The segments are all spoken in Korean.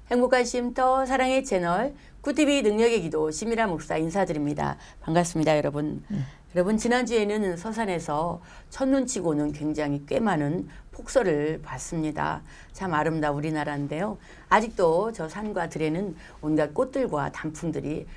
행복한 쉼터 사랑의 채널 굿TV 능력의 기도 심이라 목사 인사드립니다. 반갑습니다, 여러분. 여러분, 지난주에는 서산에서 첫눈 치고는 굉장히 꽤 많은 폭설을 봤습니다. 참 아름다운 우리나라인데요. 아직도 저 산과 들에는 온갖 꽃들과 단풍들이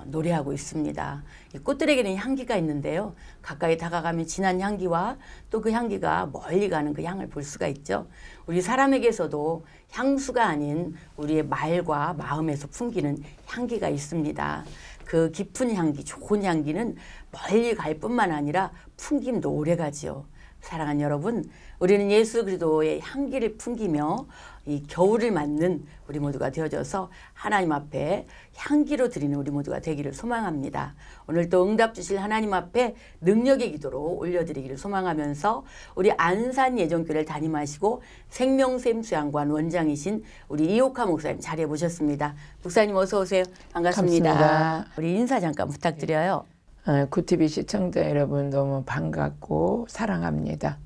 노래하고 있습니다. 이 꽃들에게는 향기가 있는데요. 가까이 다가가면 진한 향기와 또 그 향기가 멀리 가는 그 향을 볼 수가 있죠. 우리 사람에게서도 향수가 아닌 우리의 말과 마음에서 풍기는 향기가 있습니다. 그 깊은 향기, 좋은 향기는 멀리 갈 뿐만 아니라 풍김도 오래가지요. 사랑하는 여러분, 우리는 예수 그리스도의 향기를 풍기며 이 겨울을 맞는 우리 모두가 되어져서 하나님 앞에 향기로 드리는 우리 모두가 되기를 소망합니다. 오늘 또 응답 주실 하나님 앞에 능력의 기도로 올려드리기를 소망하면서 우리 안산 예정교회를 담임하시고 생명샘 수양관 원장이신 우리 이옥하 목사님 자리에 모셨습니다. 목사님 어서 오세요. 반갑습니다. 감사합니다. 우리 인사 잠깐 부탁드려요. 굿TV 시청자 여러분 너무 반갑고 사랑합니다.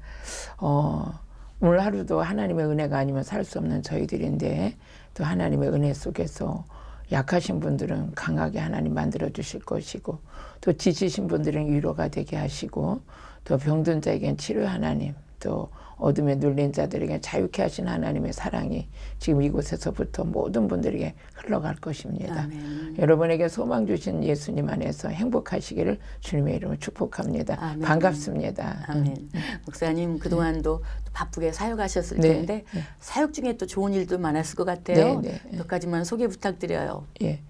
오늘 하루도 하나님의 은혜가 아니면 살 수 없는 저희들인데 또 하나님의 은혜 속에서 약하신 분들은 강하게 하나님 만들어 주실 것이고 또 지치신 분들은 위로가 되게 하시고 또 병든 자에겐 치료 하나님 또 어둠에 눌린 자들에게 자유케 하신 하나님의 사랑이 지금 이곳에서부터 모든 분들에게 흘러갈 것입니다. 아멘. 여러분에게 소망 주신 예수님 안에서 행복하시기를 주님의 이름으로 축복합니다. 아멘. 반갑습니다. 아멘. 목사님 그동안도 바쁘게 사역하셨을 네. 텐데 사역 중에 또 좋은 일도 많았을 것 같아요. 네. 몇 가지만 소개 부탁드려요. 예.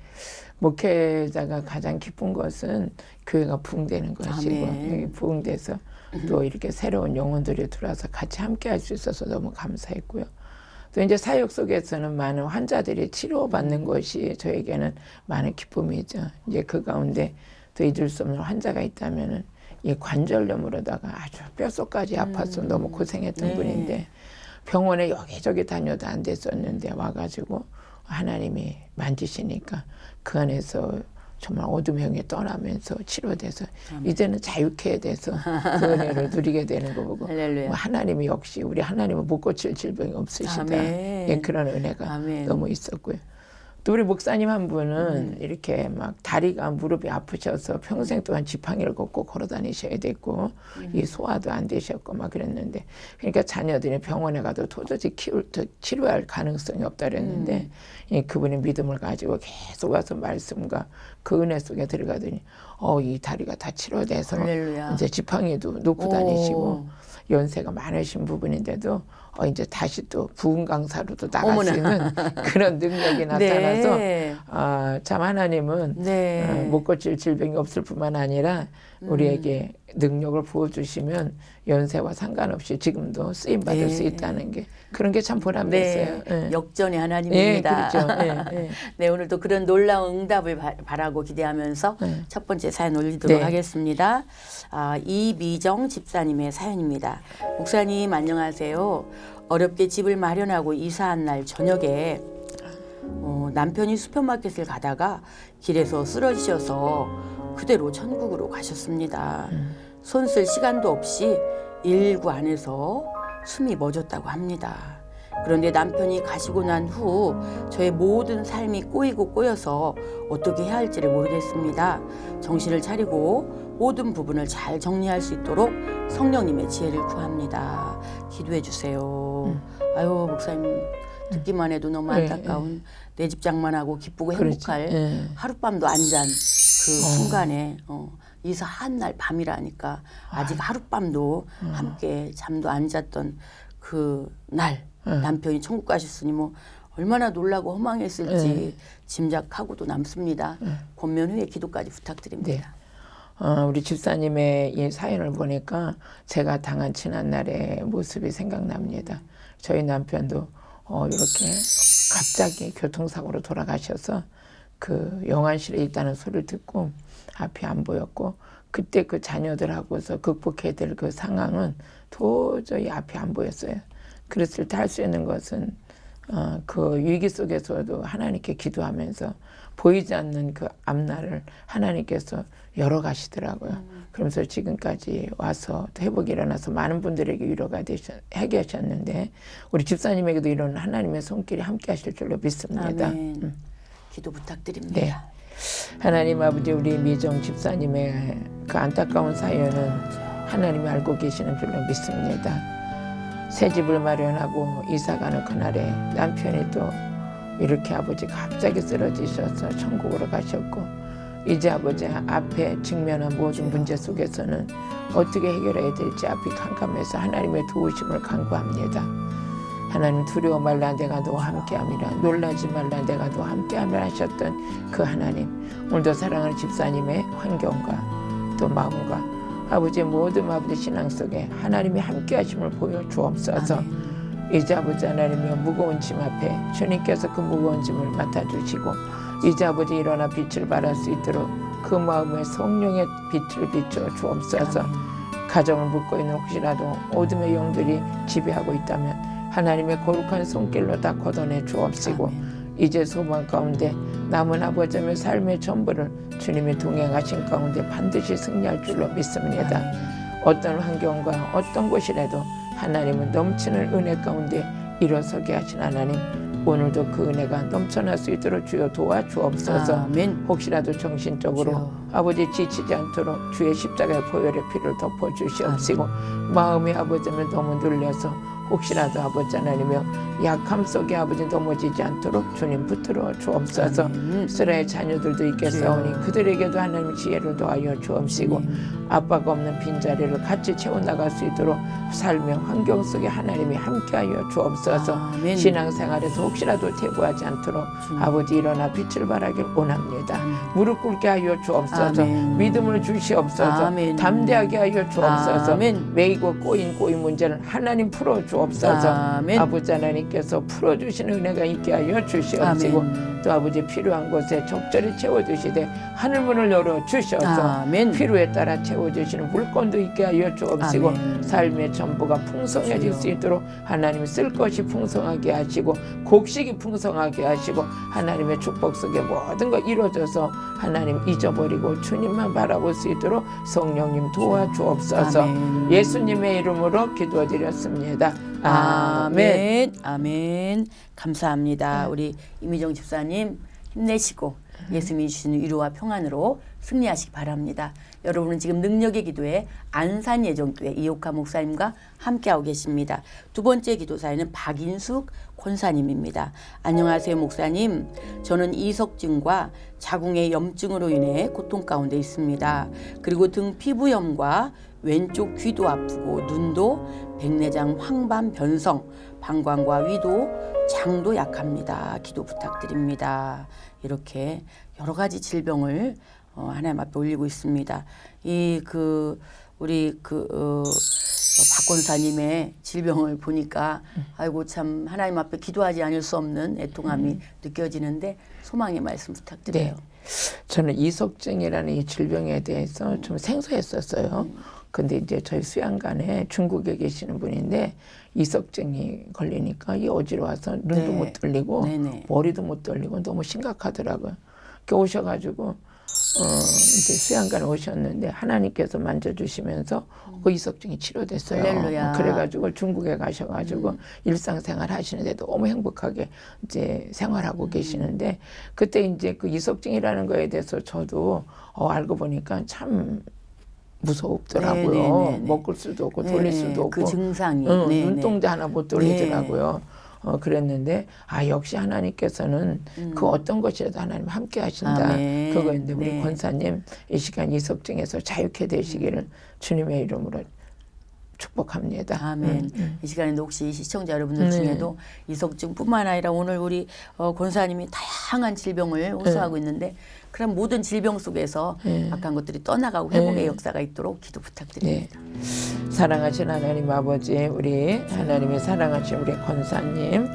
목회자가 가장 기쁜 것은 교회가 부흥되는 것이고 아멘. 부흥돼서 또 이렇게 새로운 영혼들이 들어와서 같이 함께 할 수 있어서 너무 감사했고요. 또 이제 사역 속에서는 많은 환자들이 치료받는 것이 저에게는 많은 기쁨이죠. 이제 그 가운데 또 잊을 수 없는 환자가 있다면은 이 관절염으로다가 아주 뼛속까지 아파서 너무 고생했던 네. 분인데 병원에 여기저기 다녀도 안 됐었는데 와가지고 하나님이 만지시니까 그 안에서 정말 어둠의 형이 떠나면서 치료돼서 이제는 자유케 돼서 그 은혜를 누리게 되는 거 보고 할렐루야. 뭐 하나님이 역시 우리 하나님은 못 고칠 질병이 없으시다. 아멘. 예, 그런 은혜가 아멘. 너무 있었고요. 또 우리 목사님 한 분은 이렇게 막 다리가 무릎이 아프셔서 평생 동안 지팡이를 걷고 걸어 다니셔야 됐고 이 소화도 안 되셨고 막 그랬는데 그러니까 자녀들이 병원에 가도 도저히 치료할 가능성이 없다 그랬는데 이 그분의 믿음을 가지고 계속 와서 말씀과 그 은혜 속에 들어가더니 이 다리가 다 치료돼서 할렐루야. 이제 지팡이도 놓고 다니시고 연세가 많으신 부분인데도 이제 다시 또 부흥 강사로도 나갈 수 있는 그런 능력이 나타나서 네. 참 하나님은 네. 못 고칠 질병이 없을 뿐만 아니라 우리에게 능력을 부어주시면 연세와 상관없이 지금도 쓰임받을 수 있다는 게 그런 게 참 보람됐어요. 네. 예. 역전의 하나님입니다. 예, 그렇죠. 예. 네, 오늘도 그런 놀라운 응답을 바라고 기대하면서 첫 번째 사연 올리도록 네. 하겠습니다. 이미정 집사님의 사연입니다. 목사님 안녕하세요. 어렵게 집을 마련하고 이사한 날 저녁에 남편이 슈퍼마켓을 가다가 길에서 쓰러지셔서 그대로 천국으로 가셨습니다. 손 쓸 시간도 없이 119 안에서 숨이 멎었다고 합니다. 그런데 남편이 가시고 난 후 저의 모든 삶이 꼬이고 꼬여서 어떻게 해야 할지를 모르겠습니다. 정신을 차리고 모든 부분을 잘 정리할 수 있도록 성령님의 지혜를 구합니다. 기도해 주세요. 아유 목사님 듣기만 해도 너무 안타까운 내 집 장만하고 기쁘고 행복할 하룻밤도 안 잔 그 순간에 이사 한 날 밤이라니까 아직 하룻밤도 함께 잠도 안 잤던 그 날 남편이 천국 가셨으니 뭐 얼마나 놀라고 허망했을지 짐작하고도 남습니다. 권면 후에 기도까지 부탁드립니다. 우리 집사님의 이 사연을 보니까 제가 당한 지난날의 모습이 생각납니다. 저희 남편도 이렇게 갑자기 교통사고로 돌아가셔서 그 영안실에 있다는 소리를 듣고 앞이 안 보였고 그때 그 자녀들하고서 극복해야 될 그 상황은 도저히 앞이 안 보였어요. 그랬을 때 할 수 있는 것은 그 위기 속에서도 하나님께 기도하면서 보이지 않는 그 앞날을 하나님께서 열어가시더라고요. 그러면서 지금까지 와서 또 회복이 일어나서 많은 분들에게 위로가 해계하셨는데 우리 집사님에게도 이런 하나님의 손길이 함께 하실 줄로 믿습니다. 아멘. 기도 부탁드립니다. 네. 하나님 아버지 우리 미정 집사님의 그 안타까운 사연은 하나님이 알고 계시는 줄로 믿습니다. 새 집을 마련하고 이사가는 그날에 남편이 또 이렇게 아버지 갑자기 쓰러지셔서 천국으로 가셨고 이제 아버지 앞에 직면한 모든 문제 속에서는 어떻게 해결해야 될지 앞이 캄캄해서 하나님의 도우심을 간구합니다. 하나님 두려워 말라 내가 너와 함께함이라 놀라지 말라 내가 너와 함께함이라 하셨던 그 하나님 오늘도 사랑하는 집사님의 환경과 또 마음과 아버지의 모든 아버지 신앙 속에 하나님이 함께하심을 보여주옵소서. 아멘. 이제 아버지 하나님의 무거운 짐 앞에 주님께서 그 무거운 짐을 맡아주시고 이제 아버지 일어나 빛을 발할 수 있도록 그 마음에 성령의 빛을 비춰 주옵소서. 가정을 묶고 있는 혹시라도 어둠의 영들이 지배하고 있다면 하나님의 거룩한 손길로 다 걷어내 주옵시고 이제 소망 가운데 남은 아버지의 삶의 전부를 주님이 동행하신 가운데 반드시 승리할 줄로 믿습니다. 어떤 환경과 어떤 곳이라도 하나님은 넘치는 은혜 가운데 일어서게 하신 하나님 오늘도 그 은혜가 넘쳐날 수 있도록 주여 도와주옵소서. 아멘. 혹시라도 정신적으로 주여. 아버지 지치지 않도록 주의 십자가의 보혈의 피를 덮어주시옵시고 마음의 아버지는 너무 눌려서 혹시라도 아버지 하나님의 약함 속에 아버지 넘어지지 않도록 주님 붙들어 주옵소서. 이스라엘 자녀들도 있겠사오니 그들에게도 하나님 지혜를 더하여 주옵시고 아빠가 없는 빈자리를 같이 채워나갈 수 있도록 삶의 환경 속에 하나님이 함께하여 주옵소서. 아멘. 신앙생활에서 혹시라도 퇴보하지 않도록 아버지 일어나 빛을 발하길 원합니다. 무릎 꿇게 하여 주옵소서. 아멘. 믿음을 주시옵소서. 아멘. 담대하게 하여 주옵소서. 아멘. 매이고 꼬인 문제를 하나님 풀어 주옵소서. 아멘. 아버지 하나님께서 풀어주시는 은혜가 있게 하여 주시옵시고 아멘. 또 아버지 필요한 곳에 적절히 채워주시되 하늘문을 열어 주셔서 아멘. 필요에 따라 채워주시는 물건도 있게 하여 주옵시고 아멘. 삶의 전부가 풍성해질 수 있도록 하나님 쓸 것이 풍성하게 하시고 곡식이 풍성하게 하시고 하나님의 축복 속에 모든 거 이루어져서 하나님 잊어버리고 주님만 바라볼 수 있도록 성령님 도와주옵소서. 아멘. 예수님의 이름으로 기도드렸습니다. 아멘. 아멘. 감사합니다. 우리 이미정 집사님 힘내시고 예수님이 주시는 위로와 평안으로 승리하시기 바랍니다. 여러분은 지금 능력의 기도에 안산예정교회 이옥하 목사님과 함께하고 계십니다. 두 번째 기도사연은 박인숙 권사님입니다. 안녕하세요 목사님. 저는 이석증과 자궁의 염증으로 인해 고통 가운데 있습니다. 그리고 등 피부염과 왼쪽 귀도 아프고 눈도 백내장 황반 변성, 방광과 위도, 장도 약합니다. 기도 부탁드립니다. 이렇게 여러 가지 질병을 하나님 앞에 올리고 있습니다. 우리 박 권사님의 질병을 보니까 아이고 참 하나님 앞에 기도하지 않을 수 없는 애통함이 느껴지는데 소망의 말씀 부탁드려요. 네. 저는 이석증이라는 이 질병에 대해서 좀 생소했었어요. 근데 이제 저희 수양관에 중국에 계시는 분인데 이석증이 걸리니까 이 어지러워서 눈도 네. 못 돌리고 네네. 머리도 못 돌리고 너무 심각하더라고요. 이렇게 오셔가지고 이제 수양관에 오셨는데 하나님께서 만져주시면서 그 이석증이 치료됐어요. 할렐루야. 그래가지고 중국에 가셔가지고 일상생활 하시는데 너무 행복하게 이제 생활하고 계시는데 그때 이제 그 이석증이라는 거에 대해서 저도 알고 보니까 참 무섭더라고요. 네네네네. 먹을 수도 없고 네네. 돌릴 수도 없고 그 증상이 눈동자 하나 못 돌리더라고요. 그랬는데 역시 하나님께서는 그 어떤 것이라도 하나님 함께 하신다. 아멘. 그거였는데 우리 네. 권사님 이 시간 이석증에서 자유케 되시기를 주님의 이름으로 축복합니다. 아멘. 이 시간에도 혹시 시청자 여러분들 네. 중에도 이석증뿐만 아니라 오늘 우리 권사님이 다양한 질병을 호소하고 있는데 그런 모든 질병 속에서 악한 것들이 떠나가고 회복의 역사가 있도록 기도 부탁드립니다. 사랑하신 하나님 아버지 우리 하나님의 사랑하신 우리 권사님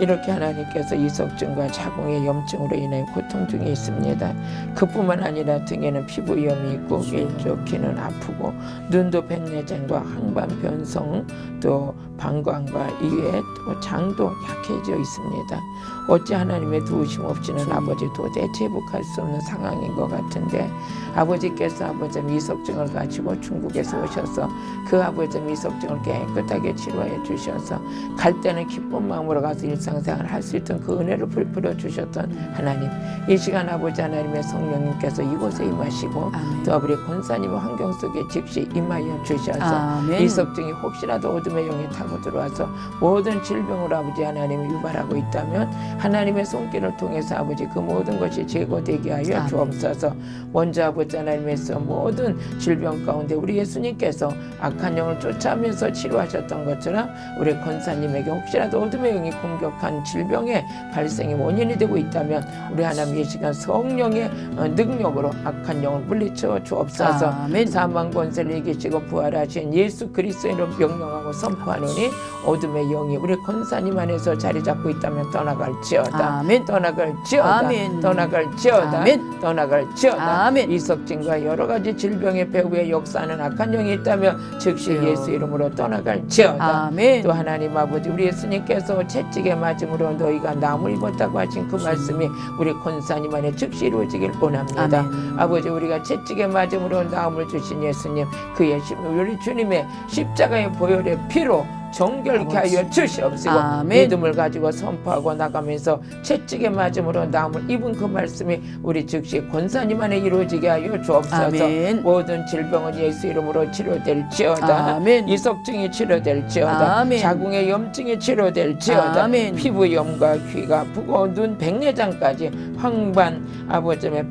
이렇게 하나님께서 이석증과 자궁의 염증으로 인해 고통 중에 있습니다. 그뿐만 아니라 등에는 피부염이 있고 왼쪽 귀는 아프고 눈도 백내장과 항반 변성 또 방광과 이외에 또 장도 약해져 있습니다. 어찌 하나님의 도우심 없이는 아버지 도대체 회복할 수 없는 상황인 것 같은데 아버지께서 아버지 이석증을 가지고 중국에서 오셔서 그 아버지 이석증을 깨끗하게 치료해 주셔서 갈 때는 기쁜 마음으로 가서 일상생활을 할 수 있던 그 은혜를 베풀어 주셨던 하나님, 이 시간 아버지 하나님의 성령님께서 이곳에 임하시고 아멘. 또 우리 권사님의 환경 속에 즉시 임하여 주셔서 아멘. 이석증이 혹시라도 어둠의 영이 타고 들어와서 모든 질병을 아버지 하나님이 유발하고 있다면 하나님의 손길을 통해서 아버지 그 모든 것이 제거되게 하여 아멘. 주옵소서. 먼저 아버지 하나님께서 모든 질병 가운데 우리 예수님께서 악한 영을 쫓아하면서 치료하셨던 것처럼 우리 권사님에게 혹시라도 어둠의 영이 공격한 질병의 발생의 원인이 되고 있다면 우리 하나님 이 시간 성령의 능력으로 악한 영을 물리쳐 주옵소서. 아멘. 사망 권세를 이기시고 부활하신 예수 그리스도의 이름 명령하고 선포하노니 어둠의 영이 우리 권사님 안에서 자리 잡고 있다면 떠나갈지어다. 아멘. 떠나갈지어다. 아멘. 떠나갈지어다. 아멘. 떠나갈지어다. 아멘. 이석증과 여러 가지 질병의 배후에 역사하는 악한 영이 있다면 즉시 예수 이름으로 떠나갈지어다. 아멘. 또 하나님 아버지 우리 예수님께서 채찍에 맞음으로 너희가 나무를 입었다고 하신 그 말씀이 우리 권사님 안에 즉시 이루어지길 원합니다. 아멘. 아버지 우리가 채찍에 맞음으로 나음을 주신 예수님 그의 우리 주님의 십자가의 보혈의 피로 정결케 아버지. 하여 주시옵시고 아멘. 믿음을 가지고 선포하고 나가면서 채찍에 맞음으로 나음을 입은 그 말씀이 우리 즉시 권사님 안에 이루어지게 하여 주옵소서. 아멘. 모든 질병은 예수 이름으로 치료될지어다. 아멘. 이석증이 치료될지어다. 아멘. 자궁의 염증이 치료될지어다. 아멘. 피부염과 귀가 아프고 눈 백내장까지 황반 아버지의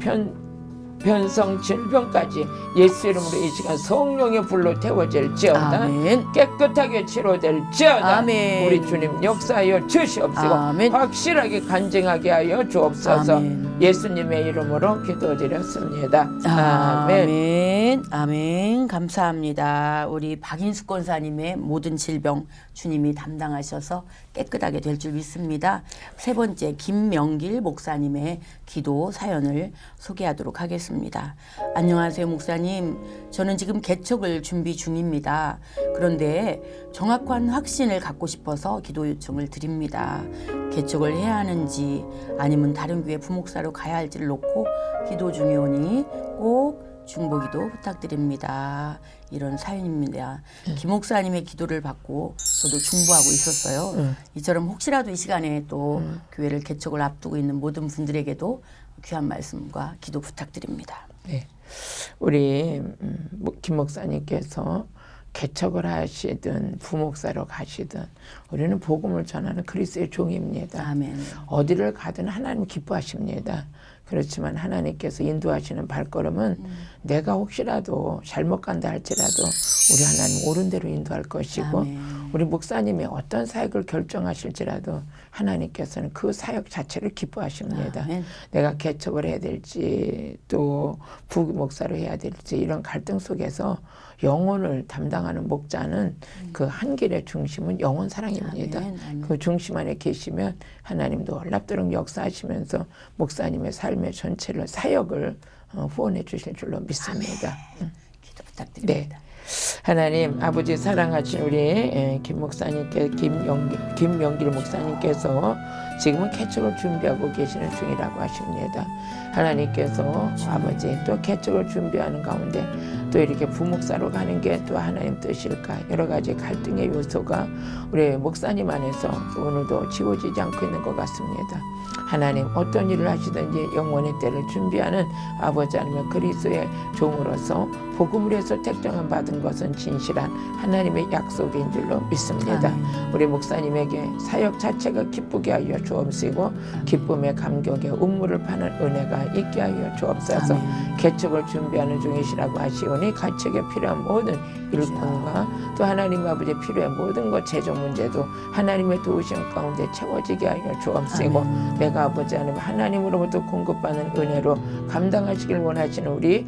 변성 질병까지 예수 이름으로 이 시간 성령의 불로 태워질지어다. 아멘. 깨끗하게 치료될지어다. 아멘. 우리 주님 역사하여 주시옵시고 아멘. 확실하게 간증하게 하여 주옵소서. 아멘. 예수님의 이름으로 기도드렸습니다. 아멘. 아멘. 아멘. 감사합니다. 우리 박인숙 권사님의 모든 질병 주님이 담당하셔서 깨끗하게 될 줄 믿습니다. 세 번째 김명길 목사님의 기도 사연을 소개하도록 하겠습니다. 안녕하세요 목사님. 저는 지금 개척을 준비 중입니다. 그런데 정확한 확신을 갖고 싶어서 기도 요청을 드립니다. 개척을 해야 하는지 아니면 다른 교회 부목사로 가야 할지를 놓고 기도 중이오니 꼭 중보기도 부탁드립니다. 이런 사연입니다. 김 목사님의 기도를 받고 저도 중보하고 있었어요. 이처럼 혹시라도 이 시간에 또 교회를 개척을 앞두고 있는 모든 분들에게도 귀한 말씀과 기도 부탁드립니다. 네. 우리 김 목사님께서 개척을 하시든 부목사로 가시든 우리는 복음을 전하는 그리스도의 종입니다. 아멘. 어디를 가든 하나님 기뻐하십니다. 그렇지만 하나님께서 인도하시는 발걸음은 내가 혹시라도 잘못 간다 할지라도 우리 하나님 옳은 대로 인도할 것이고 아멘. 우리 목사님이 어떤 사역을 결정하실지라도 하나님께서는 그 사역 자체를 기뻐하십니다. 아멘. 내가 개척을 해야 될지 또 부목사로 해야 될지 이런 갈등 속에서 영혼을 담당하는 목자는 그 한 길의 중심은 영혼 사랑입니다. 아멘. 아멘. 그 중심 안에 계시면 하나님도 얼랍도록 역사하시면서 목사님의 삶의 전체를 사역을 후원해 주실 줄로 믿습니다. 기도 부탁드립니다. 하나님 아버지 사랑하신 우리 김 목사님께 김명길 목사님께서 지금은 개척을 준비하고 계시는 중이라고 하십니다. 하나님께서 아버지 또 개척을 준비하는 가운데 또 이렇게 부목사로 가는 게 또 하나님 뜻일까 여러 가지 갈등의 요소가 우리 목사님 안에서 오늘도 지워지지 않고 있는 것 같습니다. 하나님 어떤 일을 하시든지 영원의 때를 준비하는 아버지 아니면 그리스도의 종으로서 복음을 해서 택정을 받은 것은 진실한 하나님의 약속인 줄로 믿습니다. 아멘. 우리 목사님에게 사역 자체가 기쁘게 하여 주옵시고 기쁨의 감격에 운물을 파는 은혜가 있게 하여 주옵소서. 아멘. 개척을 준비하는 중이시라고 하시오니 가척에 필요한 모든 일꾼과 또 하나님 아버지 필요한 모든 것 재정 문제도 하나님의 도우심 가운데 채워지게 하여 주옵시고 아멘. 내가 내가 아버지 하나님 하나님으로부터 공급받는 은혜로 감당하시길 원하시는 우리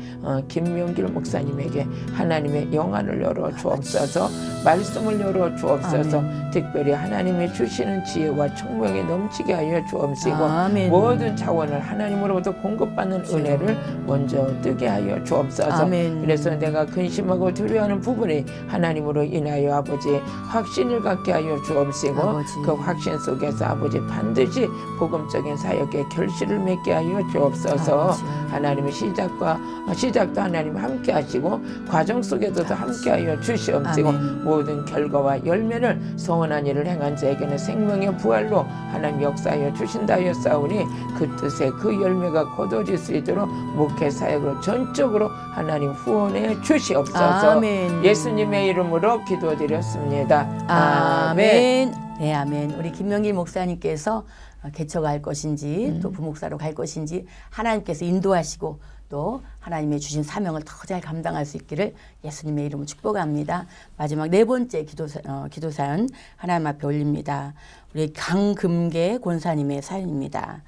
김명길 목사님에게 하나님의 영안을 열어 주옵소서. 말씀을 열어 주옵소서. 아멘. 특별히 하나님이 주시는 지혜와 총명이 넘치게 하여 주옵시고 아멘. 모든 자원을 하나님으로부터 공급받는 은혜를 먼저 뜨게 하여 주옵소서. 아멘. 그래서 내가 근심하고 두려워하는 부분이 하나님으로 인하여 아버지 확신을 갖게 하여 주옵시고 아버지. 그 확신 속에서 아버지 반드시 복음적인 사역에 결실을 맺게 하여 주옵소서. 아버지. 하나님의 시작도 하나님 함께 하시고 과정 속에서도 함께 하여 주시옵시고 아멘. 모든 결과와 열매를 성원한 일을 행한 자에게는 생명의 부활로 하나님 역사하여 주신다 하였사오니 그 뜻에 그 열매가 거둬질 수 있도록 목회 사역으로 전적으로 하나님 후원해 주시옵소서. 아멘. 예수님의 이름으로 기도드렸습니다. 아멘. 네, 아멘. 우리 김명길 목사님께서 개척을 할 것인지 또 부목사로 갈 것인지 하나님께서 인도하시고 또 하나님의 주신 사명을 더 잘 감당할 수 있기를 예수님의 이름으로 축복합니다. 마지막 네 번째 기도사연 하나님 앞에 올립니다. 우리 강금계 권사님의 사연입니다.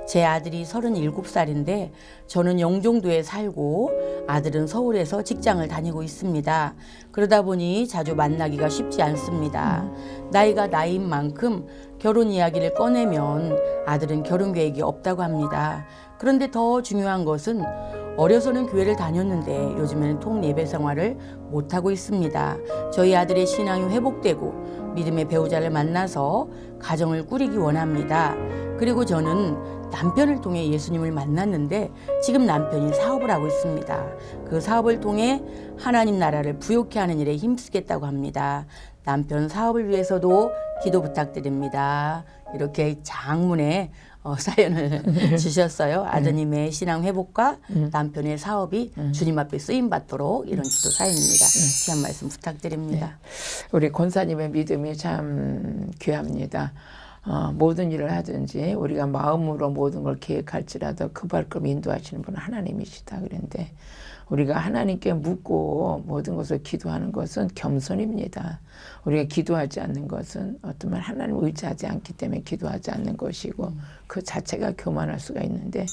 제 아들이 37살인데 저는 영종도에 살고 아들은 서울에서 직장을 다니고 있습니다. 그러다 보니 자주 만나기가 쉽지 않습니다. 나이가 나이인 만큼 결혼 이야기를 꺼내면 아들은 결혼 계획이 없다고 합니다. 그런데 더 중요한 것은 어려서는 교회를 다녔는데 요즘에는 통예배 생활을 못하고 있습니다. 저희 아들의 신앙이 회복되고 믿음의 배우자를 만나서 가정을 꾸리기 원합니다. 그리고 저는 남편을 통해 예수님을 만났는데 지금 남편이 사업을 하고 있습니다. 그 사업을 통해 하나님 나라를 부욕케 하는 일에 힘쓰겠다고 합니다. 남편 사업을 위해서도 기도 부탁드립니다. 이렇게 장문의 사연을 주셨어요. 아드님의 신앙 회복과 남편의 사업이 주님 앞에 쓰임 받도록 이런 기도 사연입니다. 귀한 말씀 부탁드립니다. 우리 권사님의 믿음이 참 귀합니다. 모든 일을 하든지 우리가 마음으로 모든 걸 계획할지라도 그 발걸음 인도하시는 분은 하나님이시다. 그런데 우리가 하나님께 묻고 모든 것을 기도하는 것은 겸손입니다. 우리가 기도하지 않는 것은 어쩌면 하나님을 의지하지 않기 때문에 기도하지 않는 것이고 그 자체가 교만할 수가 있는데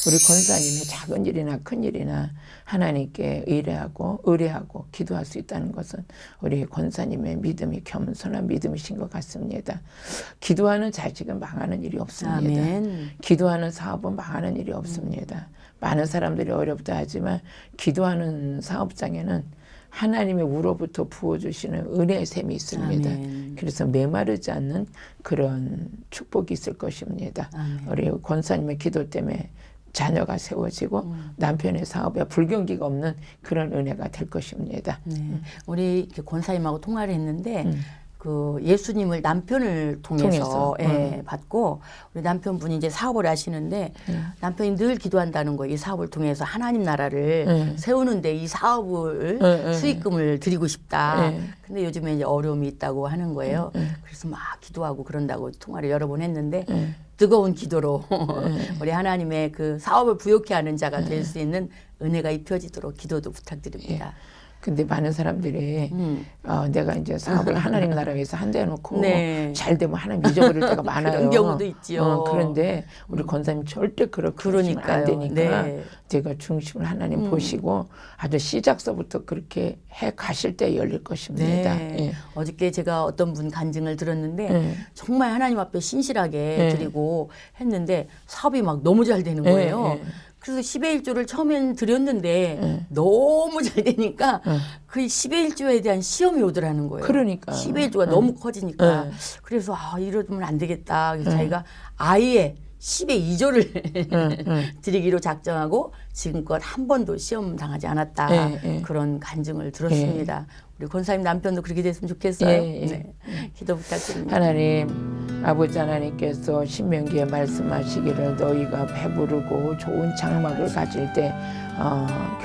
우리 권사님의 작은 일이나 큰 일이나 하나님께 의뢰하고 기도할 수 있다는 것은 우리 권사님의 믿음이 겸손한 믿음이신 것 같습니다. 기도하는 자식은 망하는 일이 없습니다. 아멘. 기도하는 사업은 망하는 일이 없습니다. 많은 사람들이 어렵다 하지만 기도하는 사업장에는 하나님의 우로부터 부어주시는 은혜의 샘이 있습니다. 아멘. 그래서 메마르지 않는 그런 축복이 있을 것입니다. 아멘. 우리 권사님의 기도 때문에 자녀가 세워지고 남편의 사업에 불경기가 없는 그런 은혜가 될 것입니다. 네. 우리 이렇게 권사님하고 통화를 했는데 그 예수님을 남편을 통해서 예, 받고 우리 남편분이 이제 사업을 하시는데 남편이 늘 기도한다는 거예요. 이 사업을 통해서 하나님 나라를 세우는데 이 사업을 수익금을 드리고 싶다. 근데 요즘에 이제 어려움이 있다고 하는 거예요. 그래서 막 기도하고 그런다고 통화를 여러 번 했는데 뜨거운 기도로 우리 하나님의 그 사업을 부욕케 하는 자가 될 수 있는 은혜가 입혀지도록 기도도 부탁드립니다. 근데 많은 사람들이 내가 이제 사업을 하나님 나라 위해서 한다 해놓고 네. 잘 되면 하나님 잊어버릴 때가 많아요. 그런 경우도 있지요. 그런데 우리 권사님 절대 그렇게 하시면 안 되니까 네. 제가 중심을 하나님 보시고 아주 시작서부터 그렇게 해 가실 때 열릴 것입니다. 네. 예. 어저께 제가 어떤 분 간증을 들었는데 정말 하나님 앞에 신실하게 드리고 했는데 사업이 막 너무 잘 되는 거예요. 그래서 10의 1조를 처음엔 드렸는데 너무 잘 되니까 그 10의 1조에 대한 시험이 오더라는 거예요. 그러니까. 10의 1조가 너무 커지니까. 그래서 이러면 안 되겠다. 그래서 자기가 아예 10의 2조를 드리기로 작정하고 지금껏 한 번도 시험 당하지 않았다. 그런 간증을 들었습니다. 우리 권사님 남편도 그렇게 됐으면 좋겠어요. 네. 기도 부탁드립니다. 하나님 아버지 하나님께서 신명기에 말씀하시기를 너희가 배부르고 좋은 장막을 가질 때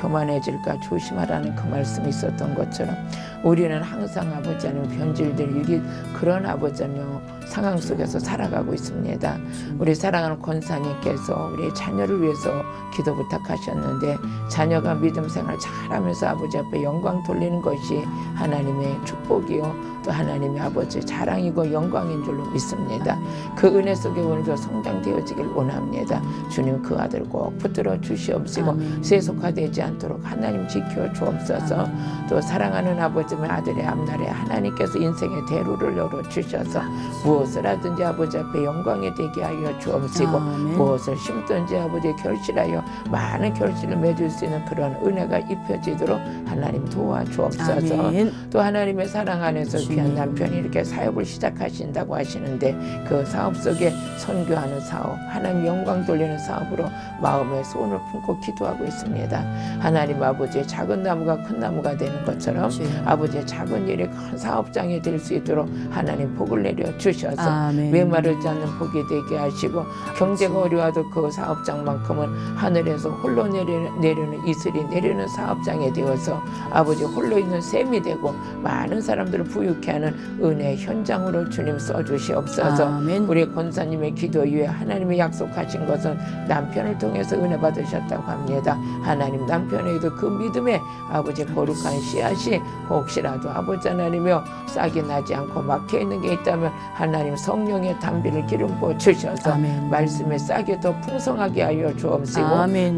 교만해질까 조심하라는 그 말씀이 있었던 것처럼 우리는 항상 아버지 하나님 변질될 그런 아버지 하나님 상황 속에서 살아가고 있습니다. 우리 사랑하는 권사님께서 우리 자녀를 위해서 기도 부탁하셨는데 자녀가 믿음 생활 잘하면서 아버지 앞에 영광 돌리는 것이 하나님의 축복이요 또 하나님의 아버지 자랑이고 영광인 줄로 믿습니다. 그 은혜 속에 오늘도 성장되어지길 원합니다. 주님 그 아들 꼭 붙들어 주시옵시고 세속화되지 않도록 하나님 지켜 주옵소서. 또 사랑하는 아버지의 아들의 앞날에 하나님께서 인생의 대로를 열어주셔서 무엇을 하든지 아버지 앞에 영광이 되게 하여 주옵시고 무엇을 심든지 아버지 결실하여 많은 결실을 맺을 수 있는 그런 은혜가 입혀지도록 하나님 도와주옵소서. 또 하나님의 사랑 안에서 귀한 남편이 이렇게 사역을 시작하신다고 하시는데 그 사업 속에 선교하는 사업, 하나님 영광 돌리는 사업으로 마음에 소원을 품고 기도하고 있습니다. 하나님 아버지의 작은 나무가 큰 나무가 되는 것처럼 아버지의 작은 일이 큰 사업장이 될 수 있도록 하나님 복을 내려 주셔서 메마르지 않는 복이 되게 하시고 경제가 어려워도 그 사업장만큼은 하늘에서 홀로 내려는 이슬이 내리는 사업장이 되어서 아버지 홀로 있는 셈이 되고 많은 사람들을 부유케 하는 은혜 현장으로 주님 써주시옵소서. 우리 권사님의 기도 위에 하나님이 약속하신 것은 남편을 통해서 은혜 받으셨다고 합니다. 하나님 남편에게도 그 믿음에 아버지 거룩한 씨앗이 혹시라도 아버지 하나님이여 싹이 나지 않고 막혀있는 게 있다면 하나님 성령의 담비를 기름 부어 주셔서 말씀의 싹이 더 풍성하게 하여 주옵시고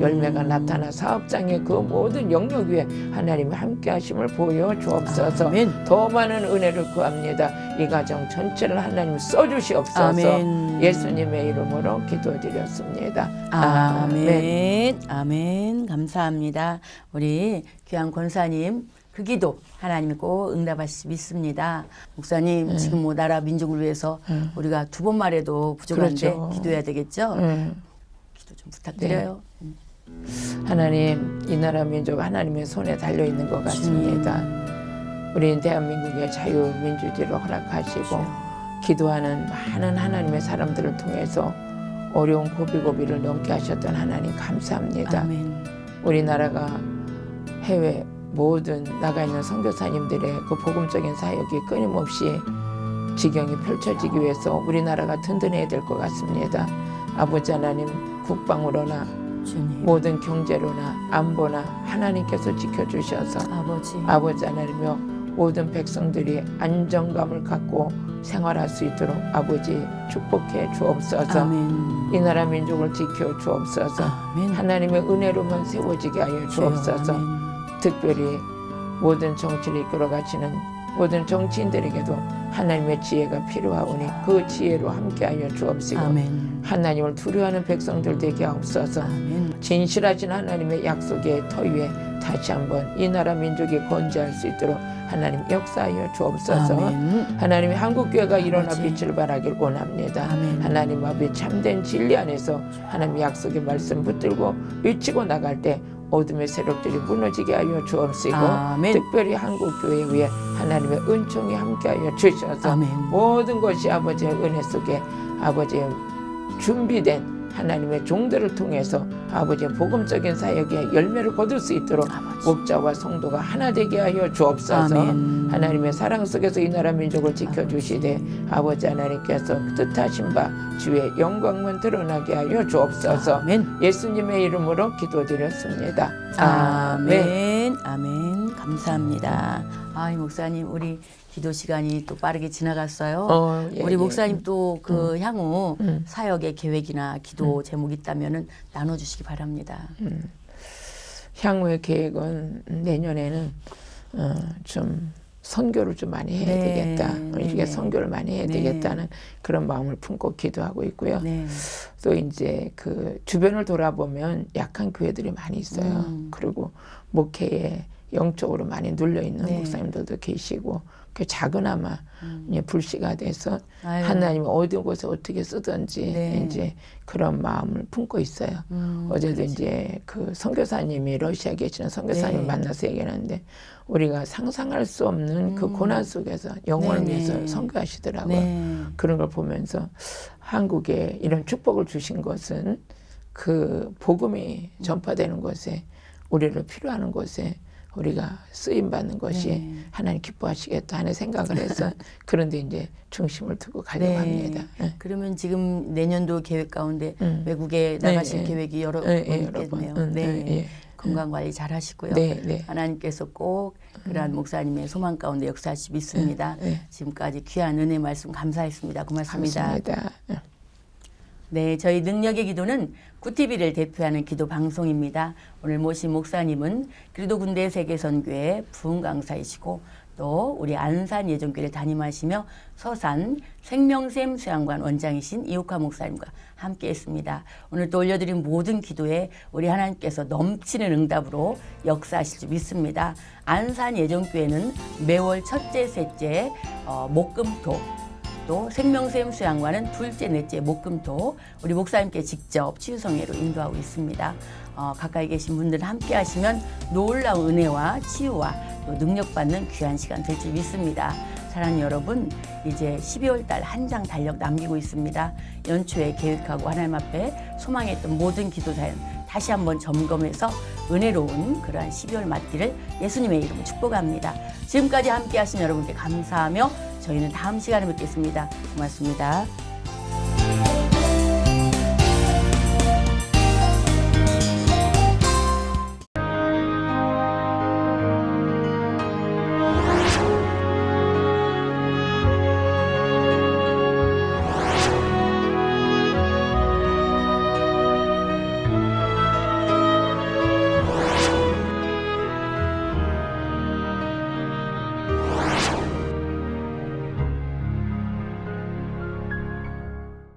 열매가 나타나 사업장의 그 모든 영역 위에 하나님의 함께 하심을 보여 주옵소서. 더 많은 은혜를 구합니다. 이 가정 전체를 하나님 써주시옵소서. 예수님의 이름으로 기도드렸습니다. 아멘. 아멘. 감사합니다. 우리 귀한 권사님 그 기도 하나님이 꼭 응답하시 믿습니다. 목사님 지금 뭐 나라 민족을 위해서 우리가 두 번 말해도 부족한데 그렇죠. 기도해야 되겠죠? 기도 좀 부탁드려요. 하나님 이 나라 민족 하나님의 손에 달려있는 것 같습니다. 우리 대한민국의 자유민주주의를 허락하시고 기도하는 많은 하나님의 사람들을 통해서 어려운 고비고비를 넘게 하셨던 하나님 감사합니다. 우리나라가 해외 모든 나가 있는 선교사님들의 그 복음적인 사역이 끊임없이 지경이 펼쳐지기 위해서 우리나라가 든든해야 될 것 같습니다. 아버지 하나님 국방으로나 모든 경제로나 안보나 하나님께서 지켜주셔서 아버지 하나님이여 모든 백성들이 안정감을 갖고 생활할 수 있도록 아버지 축복해 주옵소서. 이 나라 민족을 지켜 주옵소서. 하나님의 은혜로만 세워지게 하여 주옵소서. 특별히 모든 정치를 이끌어 가시는 모든 정치인들에게도 하나님의 지혜가 필요하오니 그 지혜로 함께하여 주옵시고 하나님을 두려워하는 백성들 되게 하옵소서. 진실하신 하나님의 약속의 터 위에 다시 한번 이 나라 민족이 건재할 수 있도록 하나님 역사하여 주옵소서. 하나님의 한국교회가 일어나 빛을 발하길 원합니다. 하나님 아버지 참된 진리 안에서 하나님의 약속의 말씀 붙들고 외치고 나갈 때 어둠의 세력들이 무너지게 하여 주옵시고 특별히 한국교회 위에 하나님의 은총이 함께하여 주셔서 모든 것이 아버지의 은혜 속에 아버지의 준비된 하나님의 종들을 통해서 아버지의 복음적인 사역에 열매를 거둘 수 있도록 목자와 성도가 하나 되게 하여 주옵소서. 하나님의 사랑 속에서 이 나라 민족을 지켜주시되 아버지 하나님께서 뜻하신 바 주의 영광만 드러나게 하여 주옵소서. 예수님의 이름으로 기도드렸습니다. 아멘. 아멘. 감사합니다. 이 목사님 우리 기도 시간이 또 빠르게 지나갔어요. 우리 목사님 또 그 향후 사역의 계획이나 기도 제목이 있다면은 나눠주시기 바랍니다. 향후의 계획은 내년에는 좀 선교를 좀 많이 해야 되겠다. 우리에게 선교를 많이 해야 되겠다는 그런 마음을 품고 기도하고 있고요. 또 이제 그 주변을 돌아보면 약한 교회들이 많이 있어요. 그리고 목회에 영적으로 많이 눌려 있는 목사님들도 계시고 그 작은아마 불씨가 돼서 하나님 어디 곳에 어떻게 쓰든지 이제 그런 마음을 품고 있어요. 어제도 이제 그 선교사님이 러시아에 계시는 선교사님 만나서 얘기하는데 우리가 상상할 수 없는 그 고난 속에서 영혼을 위해서 선교하시더라고요. 그런 걸 보면서 한국에 이런 축복을 주신 것은 그 복음이 전파되는 곳에 우리를 필요하는 곳에 우리가 쓰임 받는 것이 네. 하나님 기뻐하시겠다 하는 생각을 해서 그런데 이제 중심을 두고 가려고 합니다. 예. 그러면 지금 내년도 계획 가운데 외국에 네, 나가실 네. 계획이 여러 번 네, 네, 여러 있겠네요. 번. 예. 건강 관리 잘 하시고요. 네, 네. 하나님께서 꼭 그러한 목사님의 소망 가운데 역사하시 믿습니다. 지금까지 귀한 은혜 말씀 감사했습니다. 고맙습니다. 감사합니다. 네, 저희 능력의 기도는 구티비를 대표하는 기도 방송입니다. 오늘 모신 목사님은 그리도 군대 세계선교회 부흥강사이시고 또 우리 안산 예전교회를 담임하시며 서산 생명샘 수양관 원장이신 이옥화 목사님과 함께했습니다. 오늘 또 올려드린 모든 기도에 우리 하나님께서 넘치는 응답으로 역사하실 줄 믿습니다. 안산 예전교회는 매월 첫째, 셋째, 목금토 또 생명샘 수양관은 둘째, 넷째, 목금토 우리 목사님께 직접 치유성회로 인도하고 있습니다. 가까이 계신 분들 함께 하시면 놀라운 은혜와 치유와 또 능력받는 귀한 시간 될 줄 믿습니다. 사랑하는 여러분, 이제 12월 달 한 장 달력 남기고 있습니다. 연초에 계획하고 하나님 앞에 소망했던 모든 기도 사연 다시 한번 점검해서 은혜로운 그러한 12월 맞기를 예수님의 이름으로 축복합니다. 지금까지 함께 하신 여러분께 감사하며 저희는 다음 시간에 뵙겠습니다. 고맙습니다.